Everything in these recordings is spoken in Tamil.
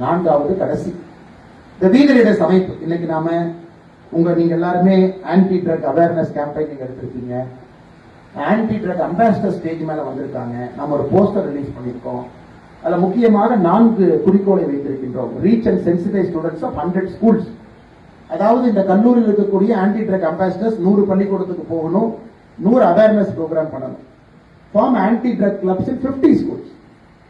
4வது கடைசி இந்த வீக் லீடர்ஸ் அமைப்பு. இன்னைக்கு நாம நீங்க எல்லாருமே ஆன்டி ட்ரக் அவேர்னஸ் கேம்பெயின் நீங்க எடுத்திருக்கீங்க. ஆன்டி ட்ரக் அம்பாசிடர் ஸ்டேஜ் மேல வந்திருக்காங்க. நம்ம ஒரு போஸ்டர் ரிலீஸ் பண்ணிருக்கோம். அதுல முக்கியமாக 4 குறிக்கோளை வைத்திருக்கின்றோம். Reach and sensitise students of 100 schools. அதாவது இந்த கல்லூரியில் இருக்கக்கூடிய ஆன்டி ட்ரக் அம்பாசிடர்ஸ் 100 பள்ளிக்கூடத்துக்கு போகணும், 100 அவேர்னஸ் ப்ரோக்ராம் பண்ணணும். ஃபார்ம் ஆன்டி ட்ரக் கிளப்ஸ் இன் 50 ஸ்கூல்ஸ்.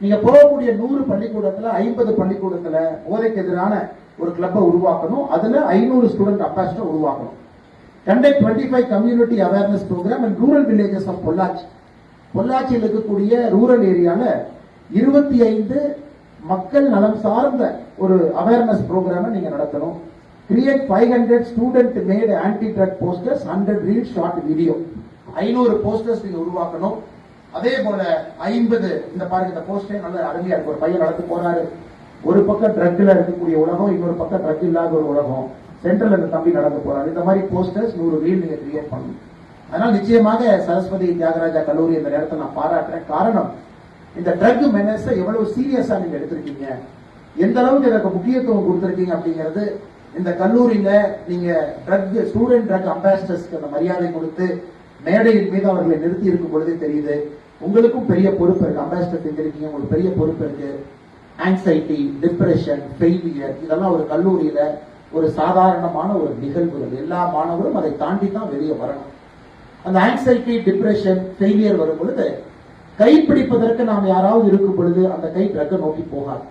நீங்க போகக்கூடிய 100 பள்ளிக்கூடத்துல 50 பள்ளிக்கூடத்துல போதைக்கு எதிரான ஒரு கிளப்பை உருவாக்கணும். அதுல 500 ஸ்டூடெண்ட் அம்பாசிடர் உருவாக்கணும். Conduct 25 community awareness programme in rural villages of Pollachi. பொள்ளாச்சியில் இருக்கக்கூடிய ரூரல் ஏரியால 25 மக்கள் நலம் சார்ந்த ஒரு அவேர்னஸ் ப்ரோக்ராம் நீங்க நடத்தணும். Create 500 student made anti drug posters, 100 reel short video. 500 posters நீங்க உருவாக்கணும். அதே போல 50 இந்த பாருங்க, இந்த போஸ்டே நல்ல அருமையா இருக்கு. ஒரு பையன் நடந்து போறாரு. ஒரு பக்கம் ட்ரக்ல இருக்கக்கூடிய உலகம், இன்னொரு பக்கம் ட்ரக் இல்லாத ஒரு உலகம். சென்ட்ரல் இந்த தம்பி நடந்து போறாரு. இந்த மாதிரி போஸ்டர்ஸ் 100 ரீல் நீங்க கிரியேட் பண்ணணும். அதனால நிச்சயமாக சரஸ்வதி தியாகராஜா கல்லூரி இந்த நேரத்தில் நான் பாராட்டுறேன். காரணம், இந்த ட்ரக் மெனஸை எவ்வளவு சீரியஸா நீங்க எடுத்திருக்கீங்க, எந்த அளவுக்கு இதற்கு முக்கியத்துவம் கொடுத்திருக்கீங்க அப்படிங்கிறது இந்த கல்லூரியில நீங்க ஸ்டூடெண்ட் ட்ரக் அம்பாசிடர்ஸ்க்கு அந்த மரியாதை கொடுத்து மேடையின் மீது அவர்களை நிறுத்தி இருக்கும் பொழுதே தெரியுது. உங்களுக்கும் பெரிய பொறுப்பு இருக்கு. அம்பாசிடர் செஞ்சிருக்கீங்க, உங்களுக்கு பெரிய பொறுப்பு இருக்கு. ஆங்ஸைட்டி, டிப்ரெஷன், ஃபெயிலியர் இதெல்லாம் ஒரு கல்லூரியில ஒரு சாதாரணமான ஒரு நிகழ்வுகள். எல்லா மாணவரும் அதை தாண்டி தான் வெளியே வரணும். அந்த ஆங்ஸைட்டி, டிப்ரெஷன், ஃபெயிலியர் வரும் பொழுது கைப்பிடிப்பதற்கு நாம் யாராவது இருக்கும் பொழுது அந்த கை ட்ரக்கை நோக்கி போகாது.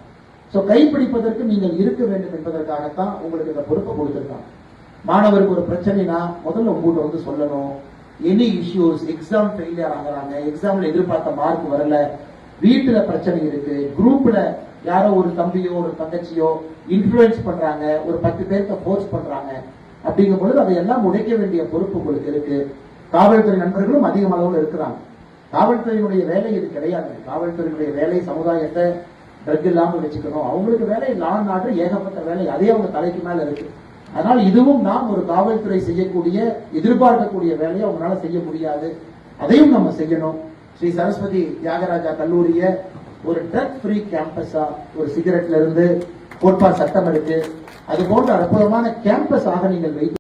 சோ கைப்பிடிப்பதற்கு நீங்கள் இருக்க வேண்டும் என்பதற்காகத்தான் உங்களுக்கு இந்த பொறுப்பை கொடுத்திருக்காங்க. மாணவருக்கு ஒரு பிரச்சனைனா முதல்ல உங்கள்கிட்ட வந்து சொல்லணும். எனி இஷ்யூஸ், எக்ஸாம் ஃபெயிலியர் ஆகிறாங்க, எக்ஸாம்ல எதிர்பார்த்த மார்க் வரல, வீட்டுல பிரச்சனை இருக்கு, குரூப்ல யாரோ ஒரு தம்பியோ ஒரு தங்கச்சியோ இன்ஃபுளுன்ஸ் பண்றாங்க, ஒரு 10 பேருக்கு ஃபோர்ஸ் பண்றாங்க, அப்படிங்கும் பொழுது அதையெல்லாம் உடைக்க வேண்டிய பொறுப்பு உங்களுக்கு இருக்கு. காவல்துறை நண்பர்களும் அதிக அளவில் இருக்கிறாங்க. காவல்துறையினுடைய வேலை இது கிடையாது. காவல்துறையினுடைய வேலை சமுதாயத்தை ட்ரக் இல்லாமல் வச்சுக்கணும். அவங்களுக்கு வேலை லா அண்ட் ஆர்டர், ஏகப்பட்ட வேலை, அதே அவங்க தலைக்கு மேல இருக்கு. அதனால இதுவும் நாம் ஒரு காவல்துறை செய்யக்கூடிய எதிர்பார்க்கக்கூடிய வேலையை அவங்களால செய்ய முடியாது. அதையும் நம்ம செய்யணும். ஸ்ரீ சரஸ்வதி தியாகராஜா கல்லூரிய ஒரு ட்ரக் ஃப்ரீ கேம்பஸா, ஒரு சிகரெட்ல இருந்து கோட்பாடு சட்டம் இருக்கு, அது போன்ற அற்புதமான கேம்பஸ் ஆக நீங்கள் வைத்து